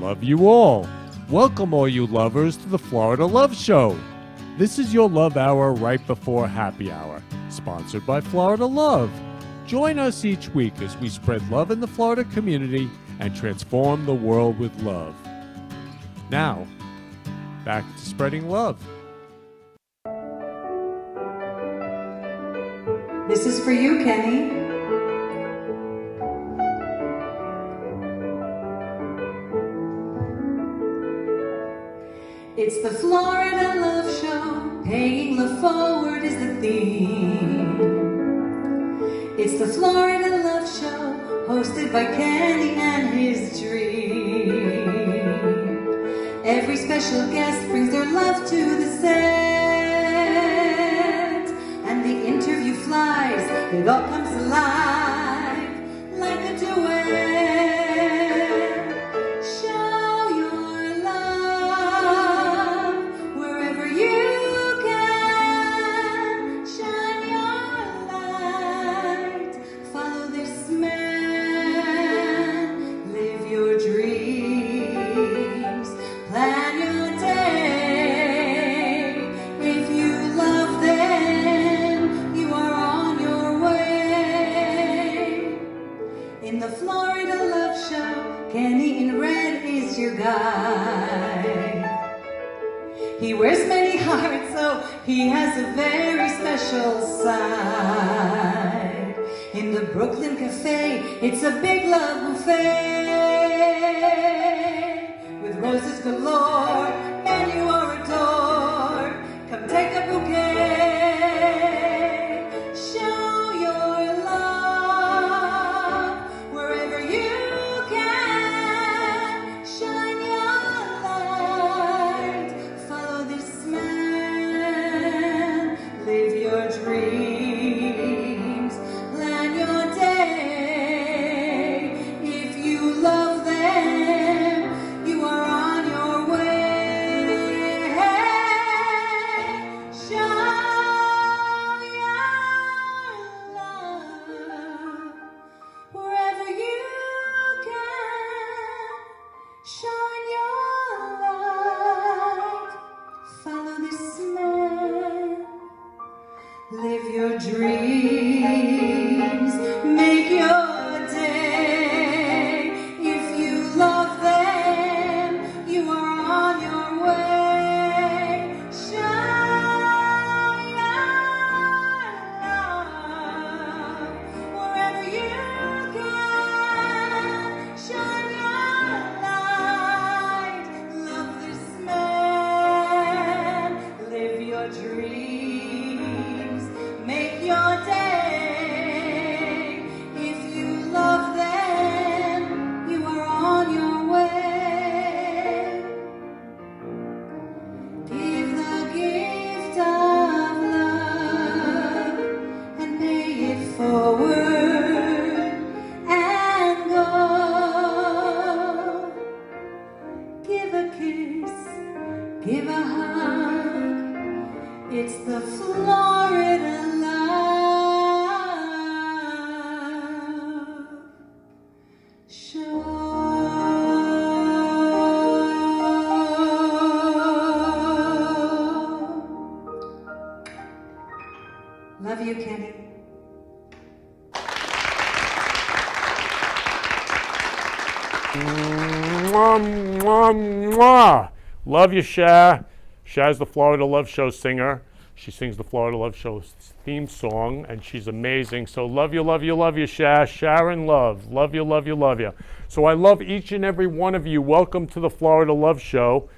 Love you all. Welcome all you lovers to the Florida Love Show. This is your love hour right before happy hour, sponsored by Florida Love. Join us each week as we spread love in the Florida community and transform the world with love. Now, back to spreading love. This is for you, Kenny. It's the Florida Love Show, paying love forward is the theme. It's the Florida Love Show, hosted by Kenny and his dream. Every special guest brings their love to the set, and the interview flies, it all comes alive like a duet. He wears many hearts, so he has a very special side. In the Brooklyn Cafe, it's a big love buffet. With roses galore, and you are adored. Come take a bouquet. Show your love wherever you can. Shine your light. Follow this man. Live your dreams. Plan your day. If you love them, you are on your way. Show your love wherever you can. Shine your light. Follow this man. Live your dreams. Make your day. If you love them, you are on your way. Shine your love wherever you can. Shine your light. Love this man. Live your dreams. Make your day. If you love them, you are on your way. Give the gift of love and pay it forward and go. Give a kiss, give a hug. It's the Florida Love Show. Love you, Kenny. Mwah, mwah, mwah. Love you, Sha. Sha's the Florida Love Show singer. She sings the Florida Love Show theme song, and she's amazing. So love you, love you, love you, Sha. Sharon Love. Love you, love you, love you. So I love each and every one of you. Welcome to the Florida Love Show.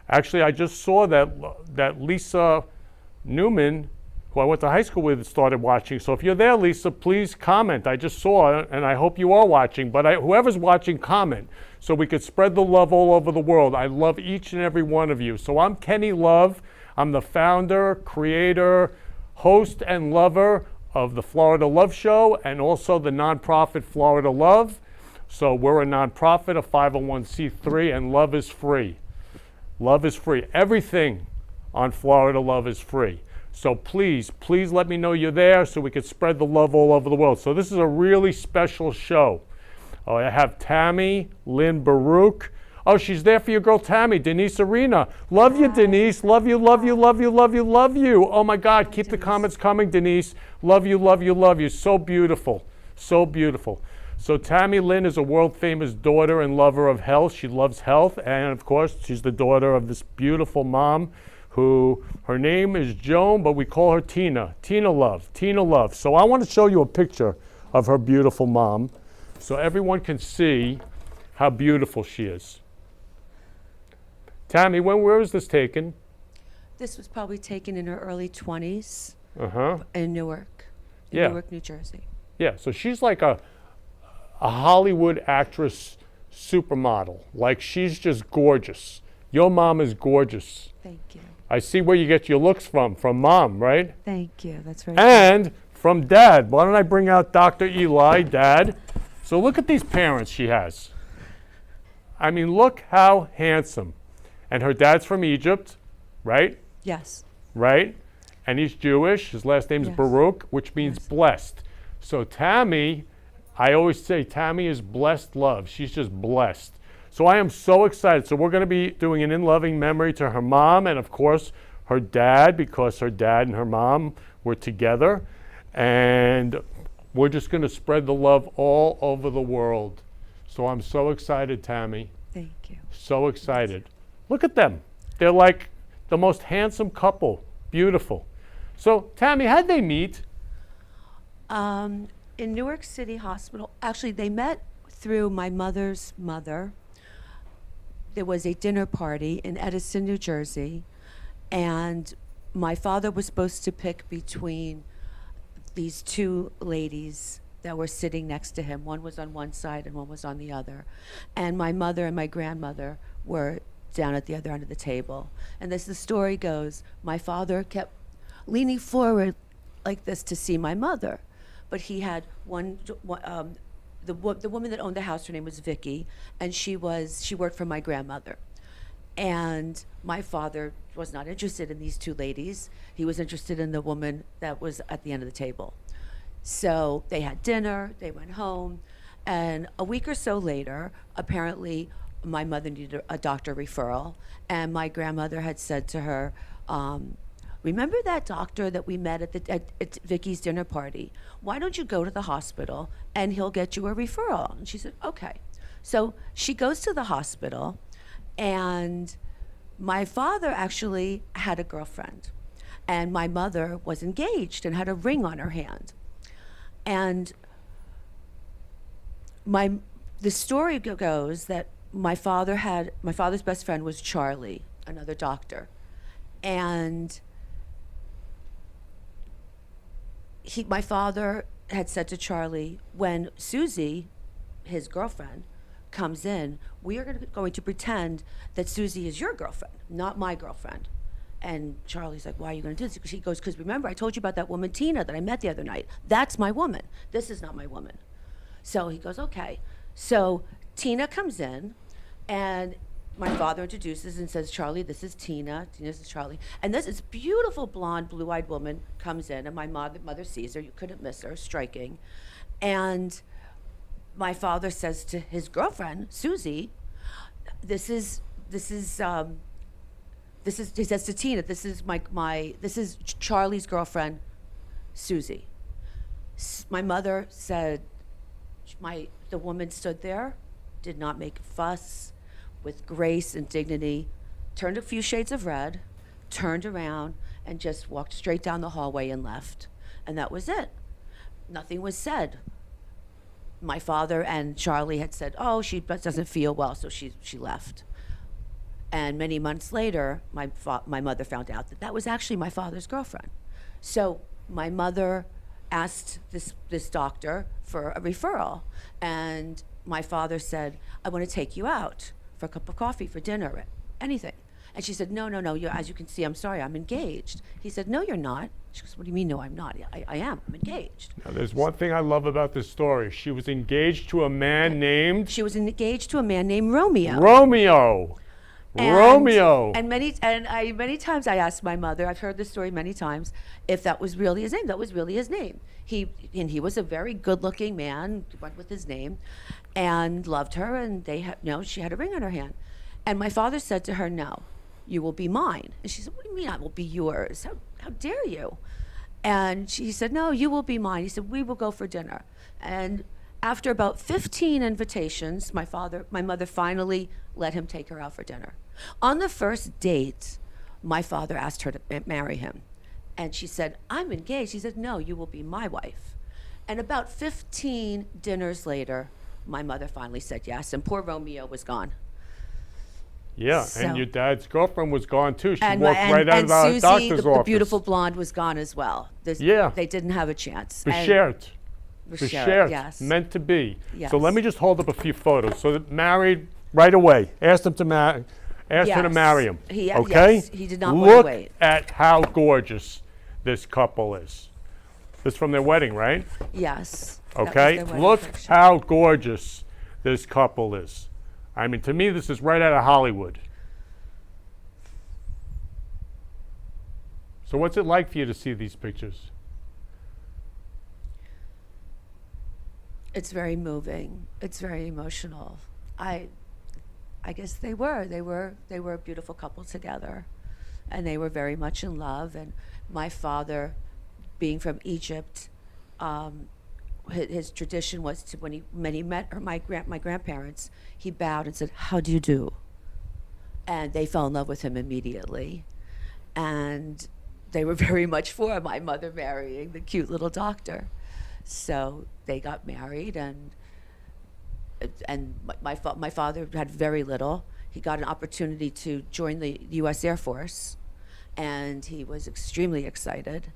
Actually, I just saw that Lisa Newman, who I went to high school with, started watching. So if you're there, Lisa, please comment. I just saw it, and I hope you are watching. But whoever's watching, comment, so we could spread the love all over the world. I love each and every one of you. So I'm Kenny Love. I'm the founder, creator, host, and lover of the Florida Love Show, and also the nonprofit Florida Love. So we're a nonprofit, a 501c3, and love is free. Love is free. Everything on Florida Love is free. So please, please let me know you're there so we can spread the love all over the world. So this is a really special show. I have Tammy, Lynn, Baruch. Oh, she's there for your girl Tammy, Denise Arena. Love you, Denise. Love you, love you, love you, love you, love you. Oh my God, keep the comments coming, Denise. Love you, love you, love you. So beautiful, so beautiful. So Tammy Lynn is a world-famous daughter and lover of health. She loves health, and of course, she's the daughter of this beautiful mom who, her name is Joan, but we call her Tina. Tina Love, Tina Love. So I want to show you a picture of her beautiful mom so everyone can see how beautiful she is. Tammy, where was this taken? This was probably taken in her early 20s Uh-huh. in Newark, Yeah. Newark, New Jersey. Yeah, so she's like a Hollywood actress supermodel. Like, she's just gorgeous. Your mom is gorgeous. Thank you. I see where you get your looks from mom, right? Thank you. That's very And from dad. Why don't I bring out Dr. Eli, dad? So look at these parents she has. I mean, look how handsome. And her dad's from Egypt, right? Yes. Right? And he's Jewish. His last name is Yes. Baruch, which means Yes. blessed. So Tammy, I always say Tammy is blessed love. She's just blessed. So I am so excited. So we're going to be doing an in-loving memory to her mom and, of course, her dad, because her dad and her mom were together. And we're just going to spread the love all over the world. So I'm so excited, Tammy. Thank you. So excited. Look at them. They're like the most handsome couple. Beautiful. So, Tammy, how'd they meet? In Newark City Hospital, actually, they met through my mother's mother. There was a dinner party in Edison, New Jersey, and my father was supposed to pick between these two ladies that were sitting next to him. One was on one side and one was on the other. And my mother and my grandmother were down at the other end of the table. And as the story goes, my father kept leaning forward like this to see my mother. But he had the woman that owned the house, her name was Vicky, and she worked for my grandmother. And my father was not interested in these two ladies. He was interested in the woman that was at the end of the table. So they had dinner, they went home, and a week or so later, apparently my mother needed a doctor referral, and my grandmother had said to her, remember that doctor that we met at Vicky's dinner party? Why don't you go to the hospital and he'll get you a referral? And she said, okay. So she goes to the hospital, and my father actually had a girlfriend, and my mother was engaged and had a ring on her hand. And the story goes that my father's best friend was Charlie, another doctor. And my father had said to Charlie, when Susie, his girlfriend, comes in, we are going to pretend that Susie is your girlfriend, not my girlfriend. And Charlie's like, why are you going to do this? She goes, because remember, I told you about that woman, Tina, that I met the other night. That's my woman. This is not my woman. So he goes, okay. So Tina comes in, and my father introduces and says, Charlie, this is Tina. This is Charlie. And this beautiful blonde, blue-eyed woman comes in, and my mother sees her. You couldn't miss her, striking. And my father says to his girlfriend, Susie, he says to Tina, this is Charlie's girlfriend, Susie. My mother said, the woman stood there, did not make a fuss, with grace and dignity, turned a few shades of red, turned around, and just walked straight down the hallway and left. And that was it. Nothing was said. My father and Charlie had said, oh, she doesn't feel well, so she left. And many months later, my mother found out that was actually my father's girlfriend. So my mother asked this doctor for a referral, and my father said, I want to take you out for a cup of coffee, for dinner, anything. And she said, no, as you can see, I'm sorry, I'm engaged. He said, no, you're not. She goes, what do you mean, no, I'm not? I am, I'm engaged. Now, there's one thing I love about this story. She was engaged to a man named? She was engaged to a man named Romeo. Romeo. Romeo. And many times I asked my mother, I've heard this story many times, if that was really his name. That was really his name. He was a very good-looking man, went with his name, and loved her, and she had a ring on her hand. And my father said to her, no, you will be mine. And she said, what do you mean I will be yours? How dare you? And she said, no, you will be mine. He said, we will go for dinner. And after about 15 invitations, my mother finally let him take her out for dinner. On the first date, my father asked her to marry him. And she said, I'm engaged. He said, no, you will be my wife. And about 15 dinners later, my mother finally said yes, and poor Romeo was gone. Yeah, So- and your dad's girlfriend was gone too. She And, walked right out of the Susie, doctor's the office. beautiful blonde, was gone as well. Yeah. They didn't have a chance. Beschert. Beschert, yes. Meant to be. Yes. So let me just hold up a few photos. So that married right away. Asked him to marry. Asked her to Yes. marry him. He- okay. yes, he did not want to Look wait. at how gorgeous this couple is. This is from their wedding, right? Yes. that was Okay. their wedding Look picture. how gorgeous this couple is. I mean, to me, this is right out of Hollywood. So what's it like for you to see these pictures? It's very moving. It's very emotional. I guess they were a beautiful couple together, and they were very much in love. And my father, being from Egypt, his tradition was to when he met my grandparents, he bowed and said, "How do you do?" And they fell in love with him immediately, and they were very much for my mother marrying the cute little doctor. So they got married, and my father had very little. He got an opportunity to join the U.S. Air Force, and he was extremely excited.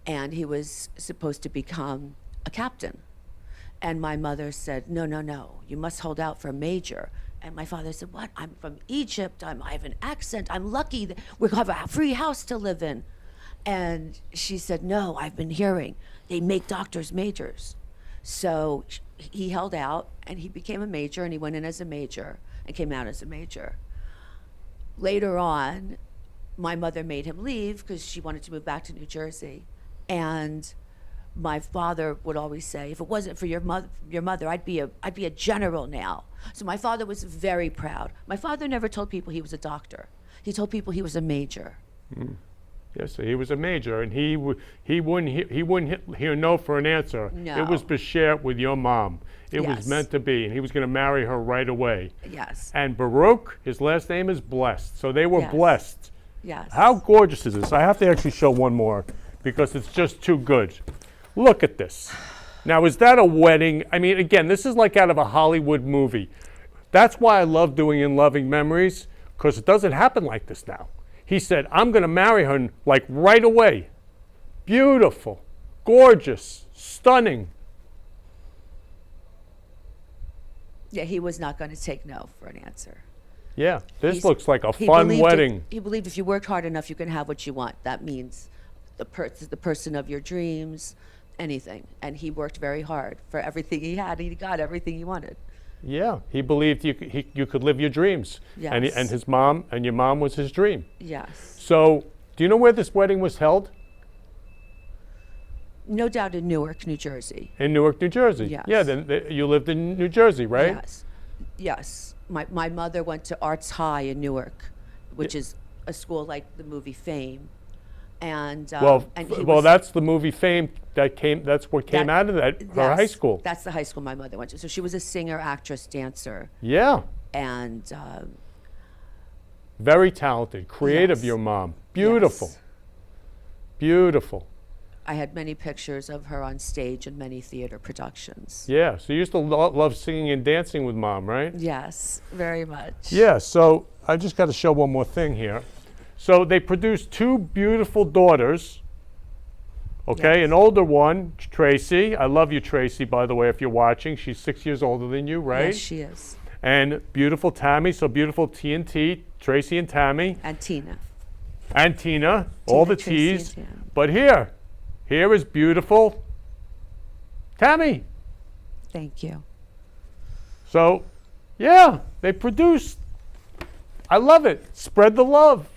And he was supposed to become a captain. And my mother said, no, no, no, you must hold out for a major. And my father said, what? I'm from Egypt. I have an accent. I'm lucky that we have a free house to live in. And she said, no, I've been hearing they make doctors majors. So he held out, and he became a major, and he went in as a major and came out as a major. Later on, my mother made him leave because she wanted to move back to New Jersey. And my father would always say, if it wasn't for your mother, I'd be a general now. So my father was very proud. My father never told people he was a doctor. He told people he was a major. Yes, so he was a major, and he wouldn't hear no for an answer. No. It was Beschert with your mom. It was Yes. meant to be, and he was going to marry her right away. Yes. And Baruch, his last name is Blessed, so they were Yes. blessed. Yes. How gorgeous is this? I have to actually show one more because it's just too good. Look at this. Now, is that a wedding? I mean, again, this is like out of a Hollywood movie. That's why I love doing In Loving Memories, because it doesn't happen like this now. He said, I'm going to marry her like right away. Beautiful, gorgeous, stunning. Yeah, he was not going to take no for an answer. Yeah, this He's- looks like a he fun believed wedding. He believed if you worked hard enough, you can have what you want. That means the person of your dreams, anything. And he worked very hard for everything he had. He got everything he wanted. Yeah, he believed you could live your dreams. And, Yes. and his mom, and your mom was his dream. Yes. So, do you know where this wedding was held? No doubt in Newark, New Jersey. In Newark, New Jersey. Yes. Yeah, then you lived in New Jersey, right? Yes. Yes. My mother went to Arts High in Newark, which is a school like the movie Fame. And, and he was- that's the movie Fame that's what came that- out of that, her high yes, school. That's the high school my mother went to. So she was a singer, actress, dancer, Yeah, and very talented, creative, Yes. your mom. Beautiful. Yes. Beautiful. I had many pictures of her on stage in many theater productions. Yeah, so you used to love singing and dancing with mom, right? Yes, very much. Yeah, so I just got to show one more thing here. So they produced two beautiful daughters. Okay, Yes. an older one, Tracy. I love you, Tracy, by the way, if you're watching. She's 6 years older than you, right? Yes, she is. And beautiful Tammy, so beautiful T&T, Tracy and Tammy. And Tina. And Tina, all the Tracy, and T's. Tina. But here is beautiful Tammy. Thank you. So, yeah, they produced. I love it. Spread the love.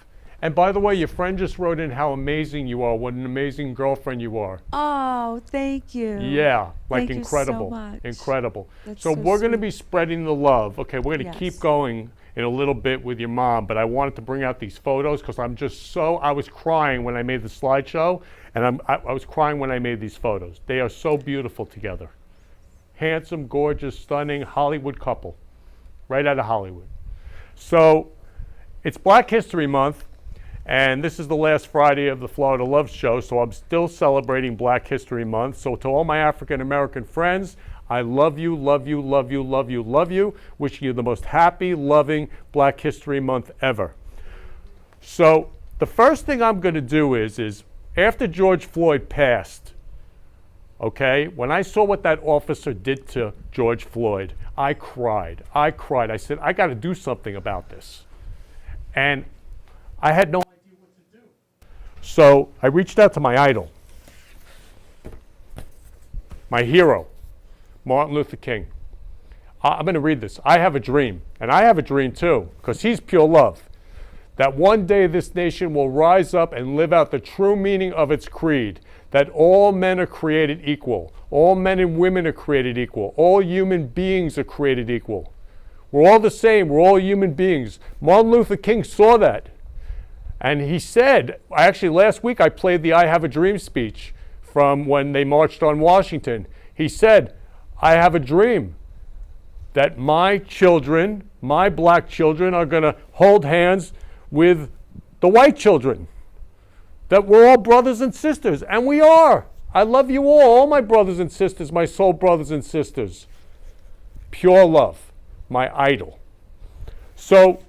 And by the way, your friend just wrote in how amazing you are. What an amazing girlfriend you are. Oh, thank you. Yeah, like Thank you so incredible. much. Incredible. That's So so we're going to sweet. be spreading the love. Okay, we're going to keep Yes. going in a little bit with your mom, but I wanted to bring out these photos because I was crying when I made the slideshow, and I was crying when I made these photos. They are so beautiful together. Handsome, gorgeous, stunning Hollywood couple, right out of Hollywood. So it's Black History Month, and this is the last Friday of the Florida Love Show, so I'm still celebrating Black History Month. So to all my African American friends, I love you, love you, love you, love you, love you. Wishing you the most happy, loving Black History Month ever. So the first thing I'm going to do is after George Floyd passed, okay, when I saw what that officer did to George Floyd, I cried. I said, I got to do something about this. And I had no idea what to do. So I reached out to my idol, my hero, Martin Luther King. I'm going to read this. I have a dream, and I have a dream too, because he's pure love, that one day this nation will rise up and live out the true meaning of its creed, that all men are created equal, all men and women are created equal, all human beings are created equal. We're all the same, we're all human beings. Martin Luther King saw that. And he said, actually last week I played the I Have a Dream speech from when they marched on Washington. He said, I have a dream that my children, my black children, are going to hold hands with the white children. That we're all brothers and sisters, and we are. I love you all my brothers and sisters, my soul brothers and sisters. Pure love, my idol. So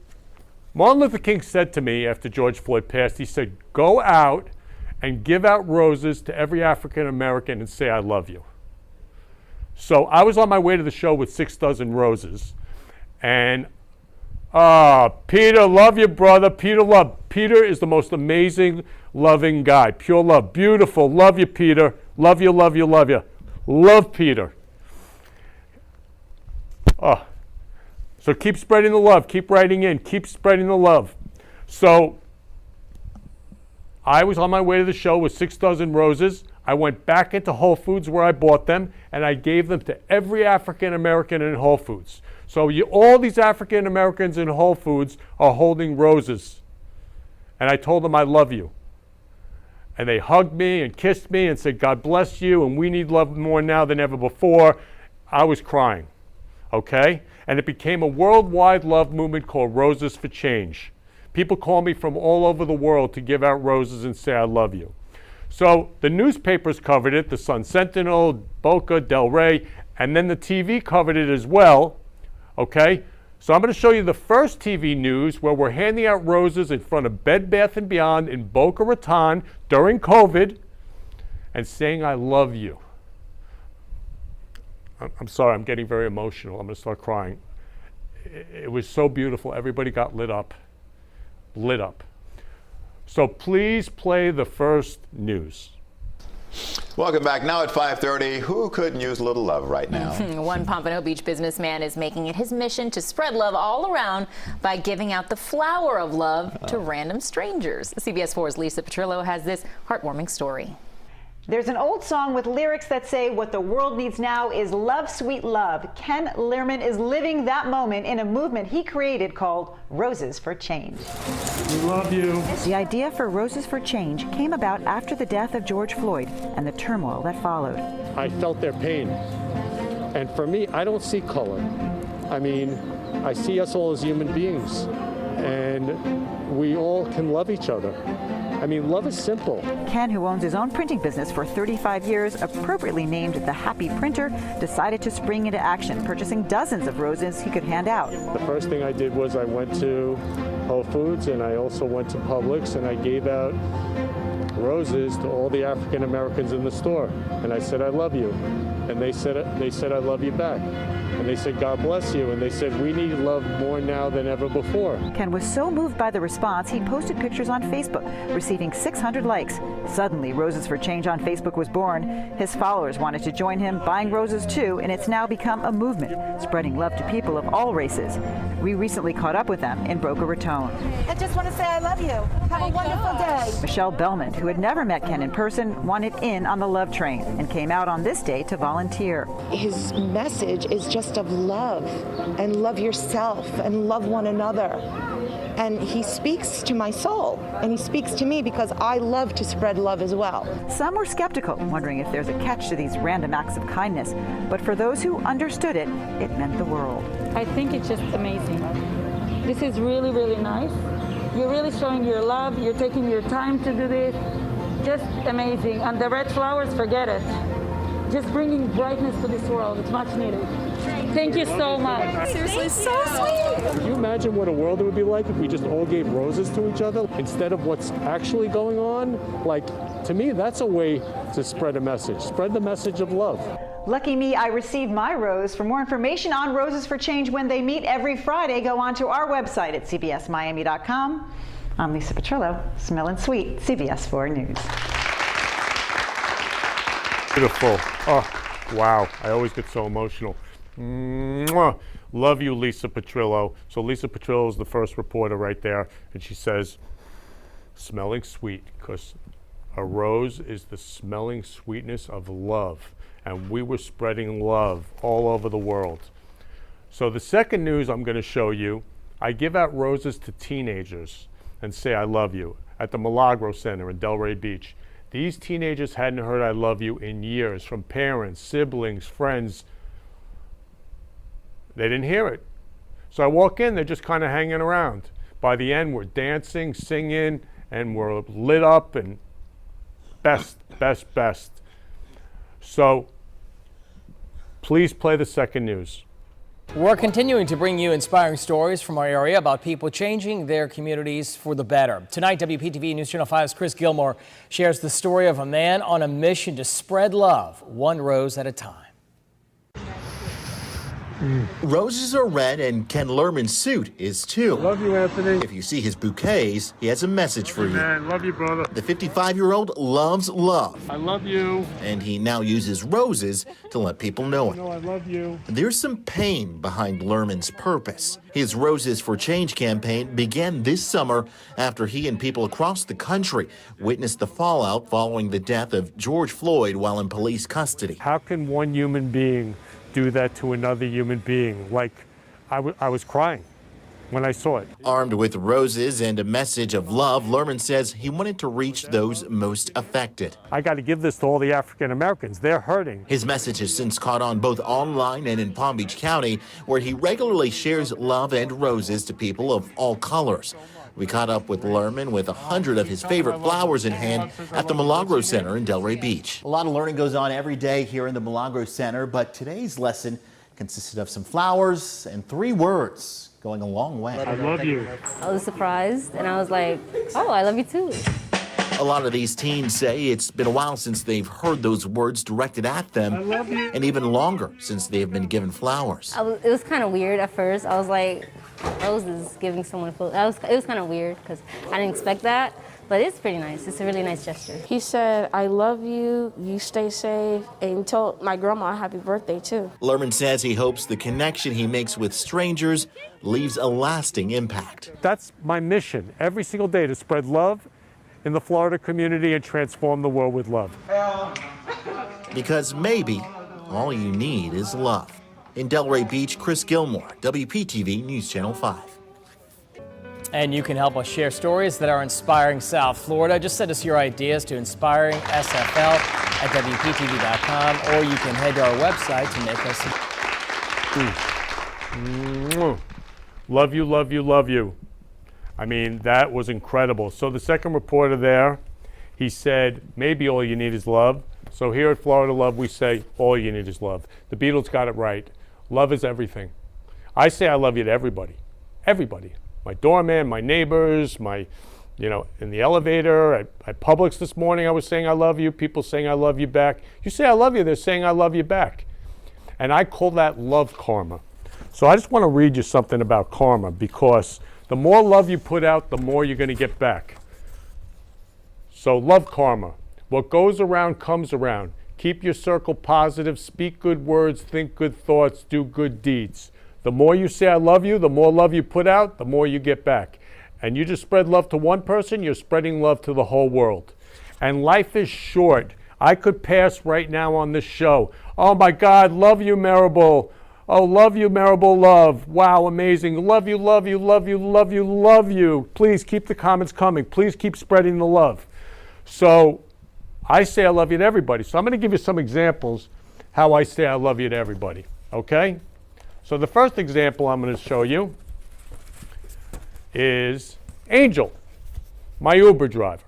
Martin Luther King said to me after George Floyd passed, he said, go out and give out roses to every African American and say, I love you. So I was on my way to the show with 6 dozen roses. And Peter, love you, brother. Peter is the most amazing, loving guy. Pure love. Beautiful. Love you, Peter. Love you, love you, love you. Love Peter. So keep spreading the love. Keep writing in. Keep spreading the love. So I was on my way to the show with 6 dozen roses. I went back into Whole Foods where I bought them, and I gave them to every African American in Whole Foods. So all these African Americans in Whole Foods are holding roses. And I told them I love you. And they hugged me and kissed me and said, God bless you, and we need love more now than ever before. I was crying, okay? And it became a worldwide love movement called Roses for Change. People call me from all over the world to give out roses and say I love you. So the newspapers covered it, the Sun Sentinel, Boca, Del Rey, and then the TV covered it as well, okay? So I'm going to show you the first TV news where we're handing out roses in front of Bed Bath & Beyond in Boca Raton during COVID and saying I love you. I'm sorry, I'm getting very emotional. I'm going to start crying. It was so beautiful. Everybody got lit up. Lit up. So please play the first news. Welcome back. Now at 5:30, who couldn't use a little love right now? One Pompano Beach businessman is making it his mission to spread love all around by giving out the flower of love to random strangers. CBS 4's Lisa Petrillo has this heartwarming story. There's an old song with lyrics that say what the world needs now is love, sweet love. Ken Lehrman is living that moment in a movement he created called Roses for Change. We love you. The idea for Roses for Change came about after the death of George Floyd and the turmoil that followed. I felt their pain. And for me, I don't see color. I mean, I see us all as human beings. And we all can love each other. I mean, love is simple. Ken, who owns his own printing business for 35 years, appropriately named the Happy Printer, decided to spring into action, purchasing dozens of roses he could hand out. The first thing I did was I went to Whole Foods and I also went to Publix and I gave out roses to all the African Americans in the store. And I said, I love you. And they said, I love you back. And they said, God bless you. And they said, we need love more now than ever before. Ken was so moved by the response, he posted pictures on Facebook, receiving 600 likes. Suddenly, Roses for Change on Facebook was born. His followers wanted to join him, buying roses too, and it's now become a movement, spreading love to people of all races. We recently caught up with them in Boca Raton. I just want to say I love you. Have a wonderful day. Michelle Bellman, who had never met Ken in person, wanted in on the love train and came out on this day to volunteer. volunteer. His message is just of love, and love yourself, and love one another. And he speaks to my soul, and he speaks to me because I love to spread love as well. Some were skeptical, wondering if there's a catch to these random acts of kindness. But for those who understood it, it meant the world. I think it's just amazing. This is really, really nice. You're really showing your love. You're taking your time to do this. Just amazing. And the red flowers, forget it. Just bringing brightness to this world. It's much needed. Thank you so much. Seriously, so sweet. Can you imagine what a world it would be like if we just all gave roses to each other instead of what's actually going on? Like, to me, that's a way to spread a message. Spread the message of love. Lucky me, I received my rose. For more information on Roses for Change when they meet every Friday, go on to our website at cbsmiami.com. I'm Lisa Petrillo, Smelling Sweet, CBS 4 News. Beautiful. Oh, wow. I always get so emotional. Mwah. Love you, Lisa Petrillo. So Lisa Petrillo is the first reporter right there, and she says, smelling sweet, because a rose is the smelling sweetness of love, and we were spreading love all over the world. So the second news I'm going to show you, I give out roses to teenagers and say I love you at the Milagro Center in Delray Beach. These teenagers hadn't heard I love you in years from parents, siblings, friends. They didn't hear it. So I walk in, they're just kind of hanging around. By the end, we're dancing, singing, and we're lit up and best. So please play the second news. We're continuing to bring you inspiring stories from our area about people changing their communities for the better. Tonight, WPTV News Channel 5's Chris Gilmore shares the story of a man on a mission to spread love, one rose at a time. Roses are red, and Ken Lerman's suit is too. Love you, Anthony. If you see his bouquets, he has a message for you. Man, love you, brother. The 55-year-old loves love, I love you. and he now uses roses to let people know it. No, I love you. There's some pain behind Lerman's purpose. His Roses for Change campaign began this summer after he and people across the country witnessed the fallout following the death of George Floyd while in police custody. How can one human being do that to another human being? Like, I was crying when I saw it. Armed with roses and a message of love, Lerman says he wanted to reach those most affected. I got to give this to all the African Americans. They're hurting. His message has since caught on both online and in Palm Beach County, where he regularly shares love and roses to people of all colors. We caught up with Lerman with 100 of his favorite flowers in hand at the Milagro Center in Delray Beach. A lot of learning goes on every day here in the Milagro Center, but today's lesson consisted of some flowers and 3 words going a long way. I love you. I was surprised, and I was like, oh, I love you too. A lot of these teens say it's been a while since they've heard those words directed at them, and even longer since they have been given flowers. It was kind of weird at first. I was like, roses, giving someone flowers. It was kind of weird because I didn't expect that, but it's pretty nice. It's a really nice gesture. He said, I love you, you stay safe, and he told my grandma happy birthday too. Lerman says he hopes the connection he makes with strangers leaves a lasting impact. That's my mission every single day, to spread love in the Florida community and transform the world with love. Because maybe all you need is love. In Delray Beach, Chris Gilmore, WPTV News Channel 5. And you can help us share stories that are inspiring South Florida. Just send us your ideas to inspiringsfl@wptv.com, or you can head to our website to make us. Love you, love you, love you. I mean, that was incredible. So the second reporter there, he said, maybe all you need is love. So here at Florida Love, we say, all you need is love. The Beatles got it right. Love is everything. I say I love you to everybody. Everybody. My doorman, my neighbors, in the elevator, at Publix this morning, I was saying I love you. People saying I love you back. You say I love you, they're saying I love you back. And I call that love karma. So I just want to read you something about karma, because the more love you put out, the more you're going to get back. So love karma. What goes around comes around. Keep your circle positive, speak good words, think good thoughts, do good deeds. The more you say I love you, the more love you put out, the more you get back. And you just spread love to one person, you're spreading love to the whole world. And life is short. I could pass right now on this show. Oh my God, love you, Maribel. Oh, love you, Maribel, love. Wow, amazing. Love you, love you, love you, love you, love you. Please keep the comments coming. Please keep spreading the love. So I say I love you to everybody. So I'm going to give you some examples how I say I love you to everybody. Okay? So the first example I'm going to show you is Angel, my Uber driver.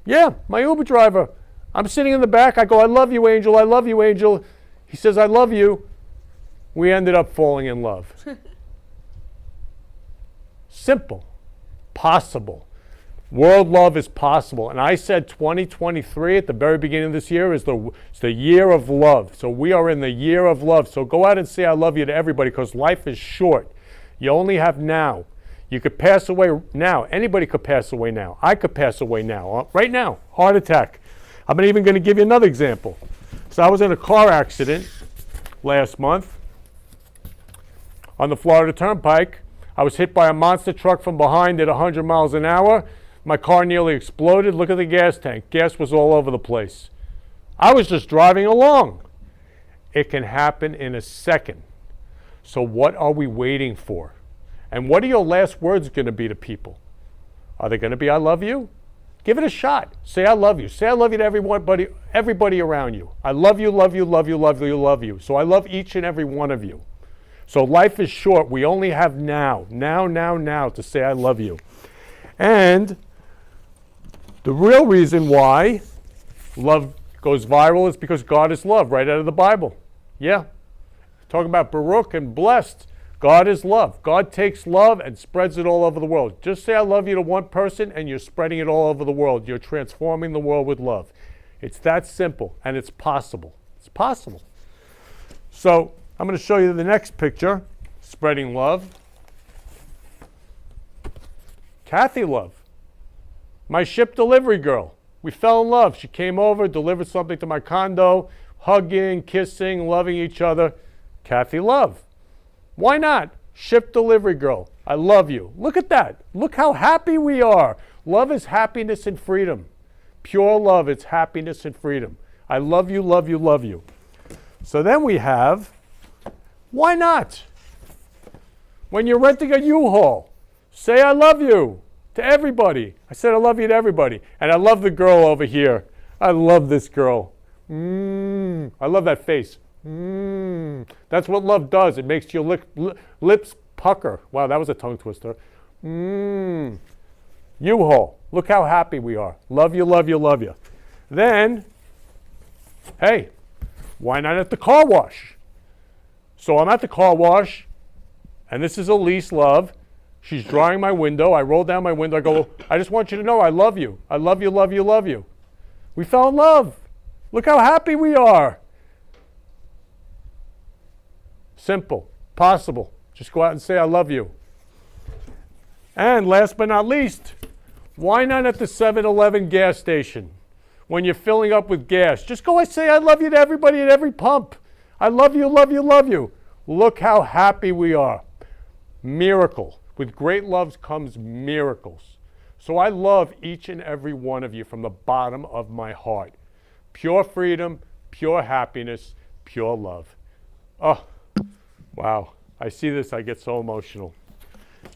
Yeah, my Uber driver. I'm sitting in the back. I go, I love you, Angel. I love you, Angel. He says, I love you. We ended up falling in love. Simple. Possible. World love is possible. And I said 2023 at the very beginning of this year is the year of love. So we are in the year of love. So go out and say I love you to everybody, because life is short. You only have now. You could pass away now. Anybody could pass away now. I could pass away now. Right now. Heart attack. I'm even going to give you another example. So I was in a car accident last month on the Florida Turnpike. I was hit by a monster truck from behind at 100 miles an hour. My car nearly exploded. Look at the gas tank. Gas was all over the place. I was just driving along. It can happen in a second. So what are we waiting for? And what are your last words going to be to people? Are they going to be, I love you? Give it a shot. Say, I love you. Say, I love you to everybody around you. I love you, love you, love you, love you, love you. So I love each and every one of you. So life is short. We only have now to say I love you. And the real reason why love goes viral is because God is love, right out of the Bible. Yeah. Talking about Baruch and blessed. God is love. God takes love and spreads it all over the world. Just say I love you to one person and you're spreading it all over the world. You're transforming the world with love. It's that simple, and it's possible. It's possible. So I'm going to show you the next picture, spreading love. Kathy Love, my ship delivery girl. We fell in love. She came over, delivered something to my condo, hugging, kissing, loving each other. Kathy Love. Why not? Ship delivery girl. I love you. Look at that. Look how happy we are. Love is happiness and freedom. Pure love, it's happiness and freedom. I love you, love you, love you. So then we have, why not? When you're renting a U-Haul, say I love you to everybody. I said I love you to everybody. And I love the girl over here. I love this girl. I love that face. That's what love does. It makes your lips pucker. Wow, that was a tongue twister. U-Haul. Look how happy we are. Love you, love you, love you. Then, hey, why not at the car wash? So I'm at the car wash, and this is Elise Love. She's drying my window. I roll down my window. I go, I just want you to know I love you. I love you, love you, love you. We fell in love. Look how happy we are. Simple, possible. Just go out and say I love you. And last but not least, why not at the 7-Eleven gas station? When you're filling up with gas, just go and say I love you to everybody at every pump. I love you, love you, love you. Look how happy we are. Miracle. With great love comes miracles. So I love each and every one of you from the bottom of my heart. Pure freedom, pure happiness, pure love. Oh, wow. I see this, I get so emotional.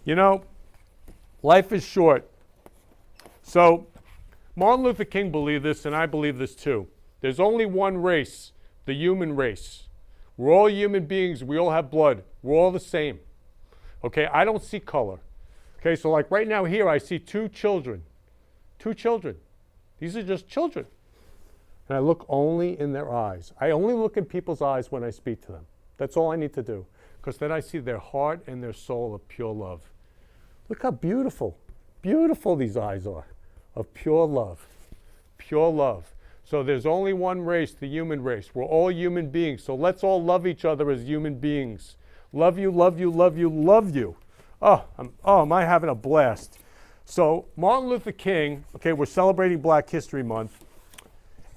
You know, life is short. So Martin Luther King believed this, and I believe this too. There's only one race, the human race. We're all human beings. We all have blood. We're all the same. Okay, I don't see color. Okay, so like right now here, I see two children. Two children. These are just children. And I look only in their eyes. I only look in people's eyes when I speak to them. That's all I need to do. Because then I see their heart and their soul of pure love. Look how beautiful, beautiful these eyes are of pure love. Pure love. So there's only one race, the human race. We're all human beings. So let's all love each other as human beings. Love you, love you, love you, love you. Oh, am I having a blast. So Martin Luther King, okay, we're celebrating Black History Month.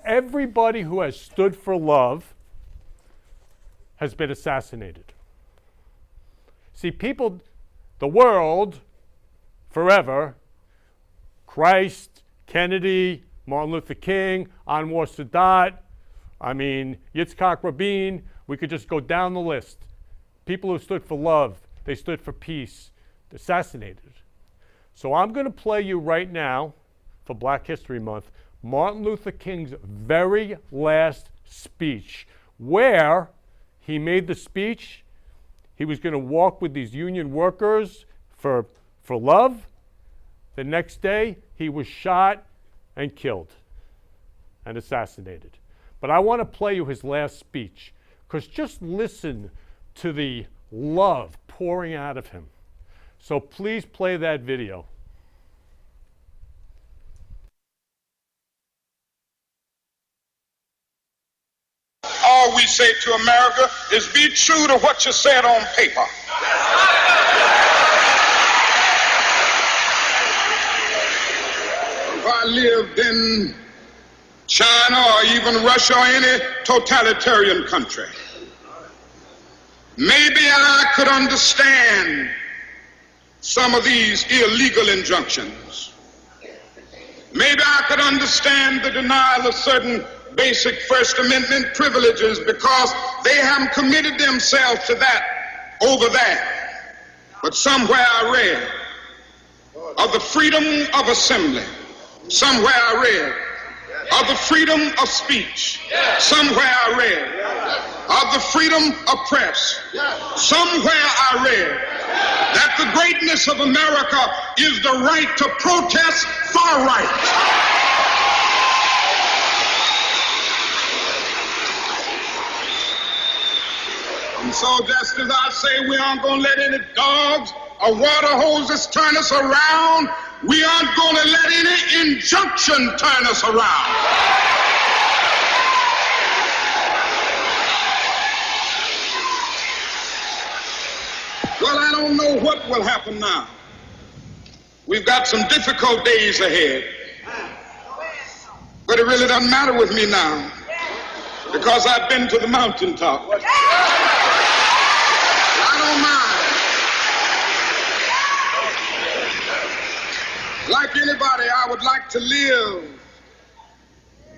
Everybody who has stood for love has been assassinated. See, people, the world, forever, Christ, Kennedy, Martin Luther King, Anwar Sadat, Yitzhak Rabin. We could just go down the list. People who stood for love, they stood for peace, assassinated. So I'm going to play you right now, for Black History Month, Martin Luther King's very last speech, where he made the speech. He was going to walk with these union workers for love. The next day, he was shot and killed and assassinated. But I want to play you his last speech, because just listen to the love pouring out of him. So please play that video. All we say to America is be true to what you said on paper. If I lived in China or even Russia or any totalitarian country, maybe I could understand some of these illegal injunctions. Maybe I could understand the denial of certain basic First Amendment privileges because they haven't committed themselves to that over there. But somewhere I read of the freedom of assembly. Somewhere I read of the freedom of speech. Somewhere I read of the freedom of press. Somewhere I read that the greatness of America is the right to protest far right. And so just as I say we aren't going to let any dogs or water hoses turn us around, we aren't going to let any injunction turn us around. Well, I don't know what will happen now. We've got some difficult days ahead. But it really doesn't matter with me now, because I've been to the mountaintop. I don't mind. Like anybody, I would like to live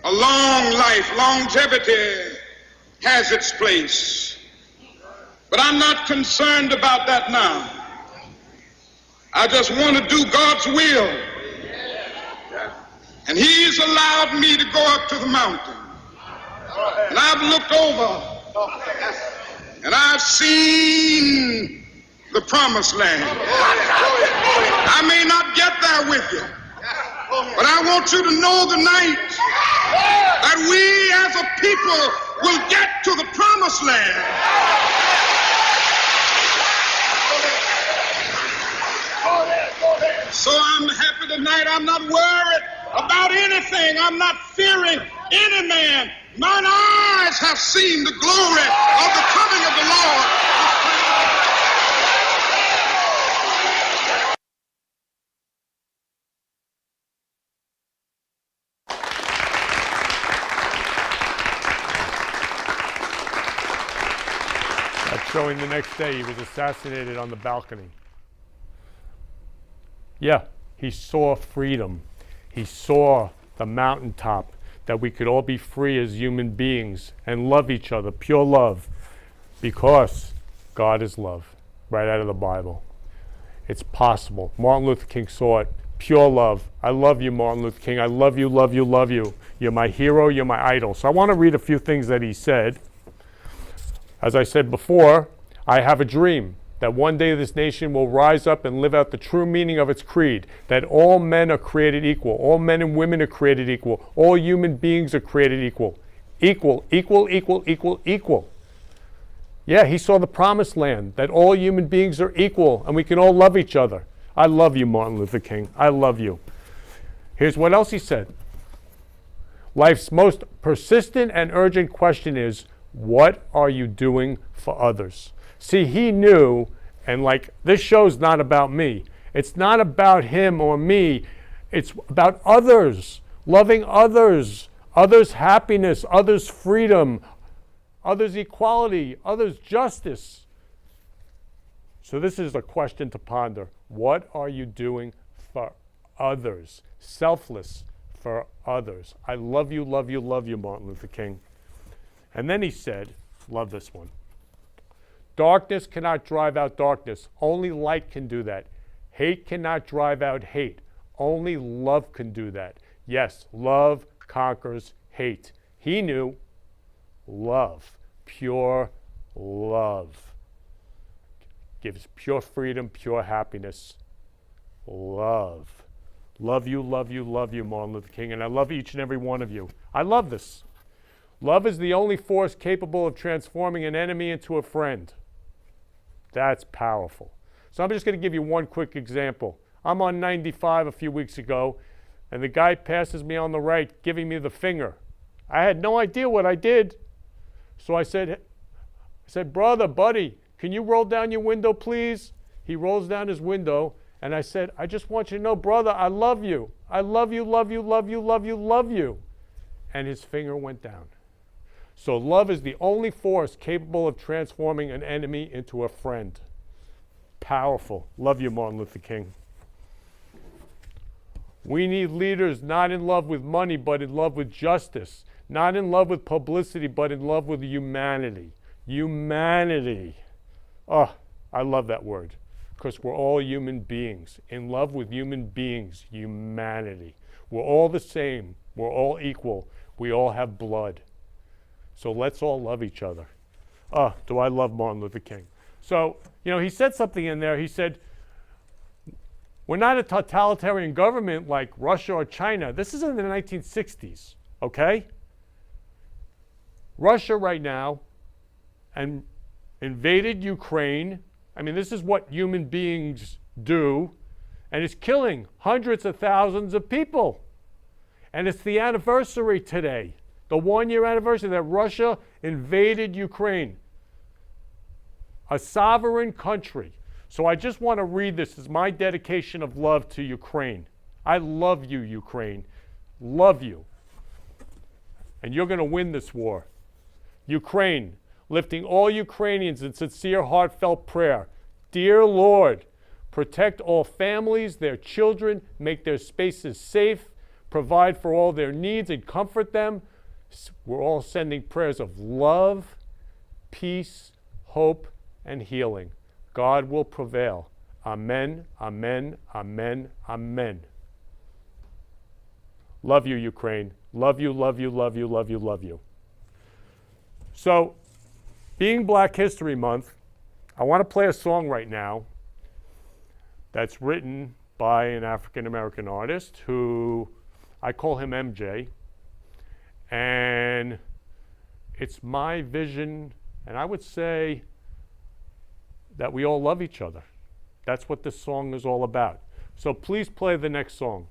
a long life. Longevity has its place. But I'm not concerned about that now. I just want to do God's will. And He's allowed me to go up to the mountain. And I've looked over and I've seen the promised land. I may not get there with you, but I want you to know tonight that we as a people will get to the promised land. So I'm happy tonight. I'm not worried about anything. I'm not fearing any man. Mine eyes have seen the glory of the coming of the Lord. That's showing the next day he was assassinated on the balcony. Yeah, he saw freedom. He saw the mountaintop, that we could all be free as human beings and love each other, pure love, because God is love, right out of the Bible. It's possible. Martin Luther King saw it, pure love. I love you, Martin Luther King. I love you, love you, love you. You're my hero, you're my idol. So I want to read a few things that he said. As I said before, I have a dream that one day this nation will rise up and live out the true meaning of its creed, that all men are created equal, all men and women are created equal, all human beings are created equal. Equal, equal, equal, equal, equal. Yeah, he saw the promised land, that all human beings are equal and we can all love each other. I love you, Martin Luther King. I love you. Here's what else he said. Life's most persistent and urgent question is, what are you doing for others? See, he knew, and like, this show's not about me. It's not about him or me. It's about others, loving others, others' happiness, others' freedom, others' equality, others' justice. So this is a question to ponder. What are you doing for others? Selfless, for others. I love you, love you, love you, Martin Luther King. And then he said, love this one, darkness cannot drive out darkness. Only light can do that. Hate cannot drive out hate. Only love can do that. Yes, love conquers hate. He knew love, pure love, gives pure freedom, pure happiness. Love. Love you, love you, love you, Martin Luther King. And I love each and every one of you. I love this. Love is the only force capable of transforming an enemy into a friend. That's powerful. So I'm just going to give you one quick example. I'm on 95 a few weeks ago, and the guy passes me on the right, giving me the finger. I had no idea what I did. So I said, brother, buddy, can you roll down your window, please? He rolls down his window, and I said, I just want you to know, brother, I love you. I love you, love you, love you, love you, love you. And his finger went down. So love is the only force capable of transforming an enemy into a friend. Powerful. Love you, Martin Luther King. We need leaders not in love with money, but in love with justice. Not in love with publicity, but in love with humanity. Humanity. Oh, I love that word, because we're all human beings. In love with human beings, humanity. We're all the same. We're all equal. We all have blood. So let's all love each other. Oh, do I love Martin Luther King. So, he said something in there. He said, we're not a totalitarian government like Russia or China. This is in the 1960s, okay? Russia right now invaded Ukraine. I mean, this is what human beings do, and it's killing hundreds of thousands of people. And it's the anniversary today, the 1-year anniversary that Russia invaded Ukraine, a sovereign country. So I just want to read this as my dedication of love to Ukraine. I love you, Ukraine. Love you. And you're going to win this war. Ukraine, lifting all Ukrainians in sincere, heartfelt prayer. Dear Lord, protect all families, their children, make their spaces safe, provide for all their needs and comfort them. We're all sending prayers of love, peace, hope, and healing. God will prevail. Amen, amen, amen, amen. Love you, Ukraine. Love you, love you, love you, love you, love you. So, being Black History Month, I want to play a song right now that's written by an African-American artist who, I call him MJ. And it's my vision, and I would say that we all love each other. That's what this song is all about. So please play the next song.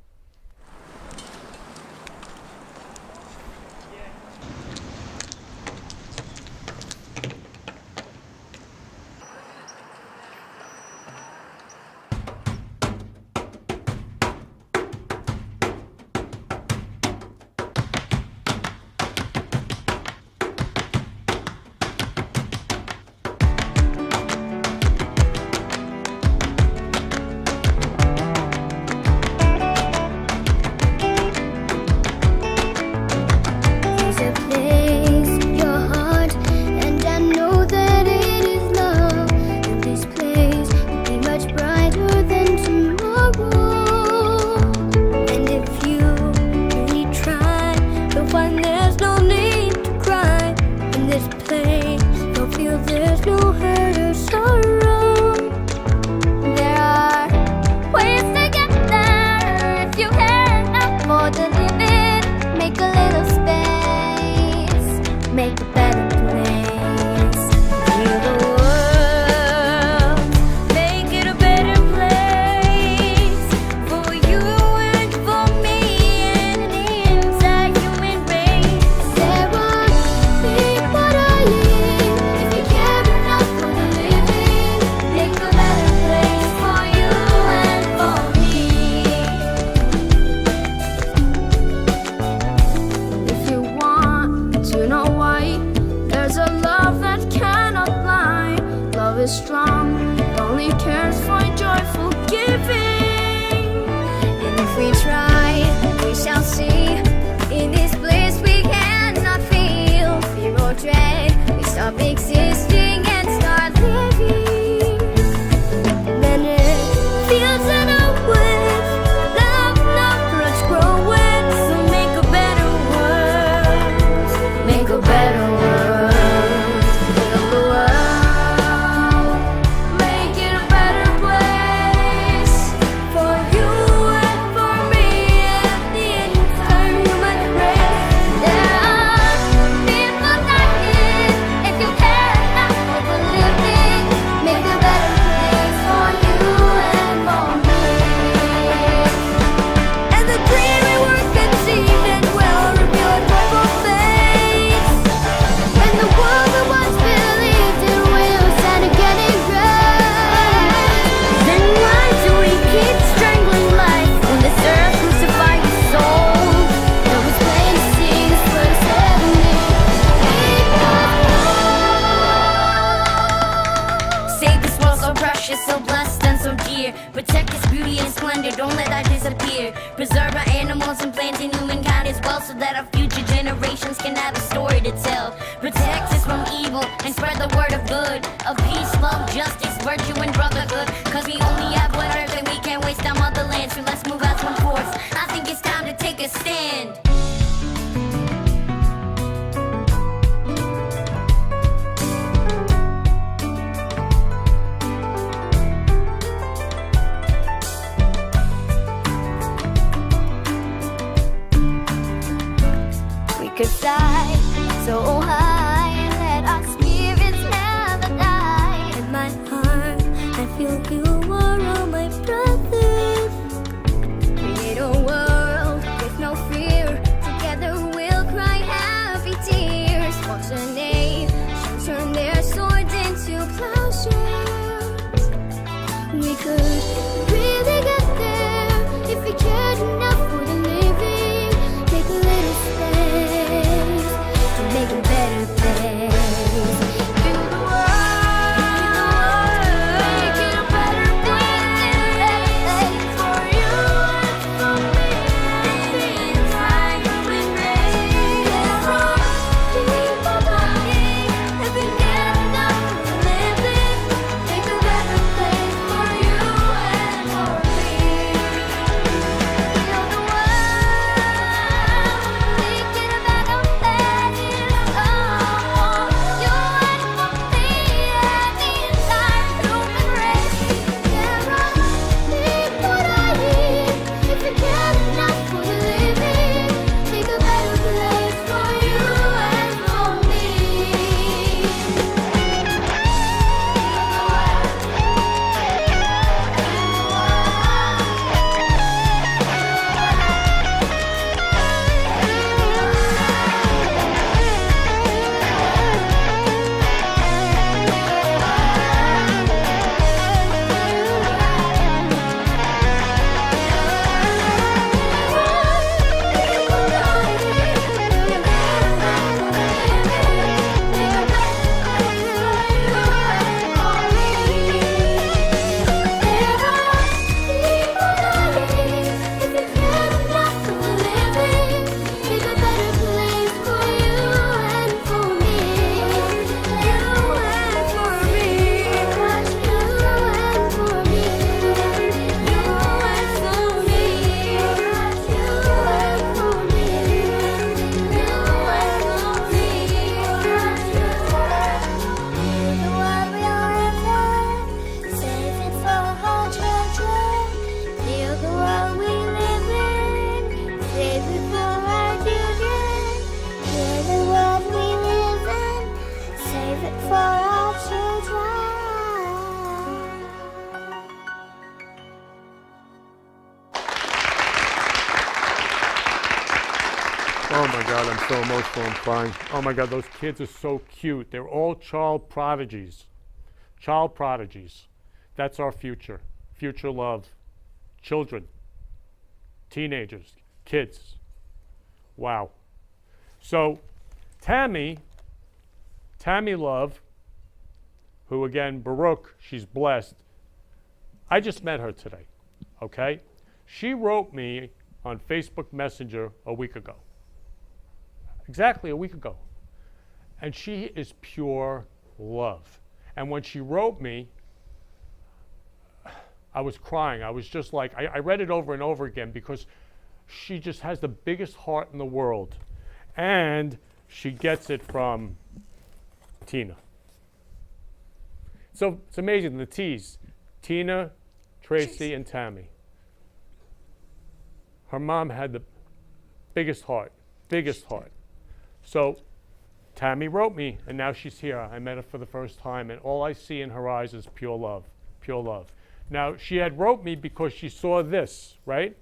Strong, only cares for joyful giving. In If we try, we shall see. In this bliss we cannot feel fear or dread. We stop existing and start living. Then it feels in our woods. Love, roots growing. So make a better world. Make a better world. Build the world. Make it a better place for you and for me and the entire human race. There are people dying. If you care enough for the living, make a better place for you and for me. And the dream we were conceived in will reveal a joyful face. And the world we once believed in will stand again in grace. Then why do we keep strangling life when this earth crucified the soul? It was plain to see this was heavenly. Save this world so precious, so blessed and so dear. Protect its beauty and splendor, don't let that disappear. Preserve our animals and plants and humankind as well, so that our future generations can have a story to tell. Protect us from evil and spread the word of good, of peace, love, justice, virtue, and brotherhood. Cause we only have one earth and we can't waste our motherland, so let's move as one force. I think it's time to take a stand. We could fly so high and let our spirits never die. In my heart, I feel you are all my brothers. Create a world with no fear. Together we'll cry happy tears. Watch the nations turn their swords into plowshares. We could really get there if we cared enough for the living. Take a little space to make a better place. Build the world, make it a better place for you and for me. The entire human race. People dying, if we get enough for living, make a better place for you and for me. Build the world, make it a better place. Oh, you and for me and the entire human race. There are people dying. If you care enough for the living, make a better place for you and for me. Oh my God, I'm so emotional, I'm crying. Oh my God, those kids are so cute. They're all child prodigies. Child prodigies. That's our future. Future love. Children. Teenagers. Kids. Wow. So, Tammy Love, who again, Baruch, she's blessed. I just met her today, okay? She wrote me on Facebook Messenger a week ago. Exactly a week ago. And she is pure love. And when she wrote me, I was crying. I was just like, I read it over and over again because she just has the biggest heart in the world. And she gets it from Tina. So it's amazing, the T's, Tina, Tracy, and Tammy. Her mom had the biggest heart. So Tammy wrote me, and now she's here. I met her for the first time, and all I see in her eyes is pure love, pure love. Now, she had wrote me because she saw this, right?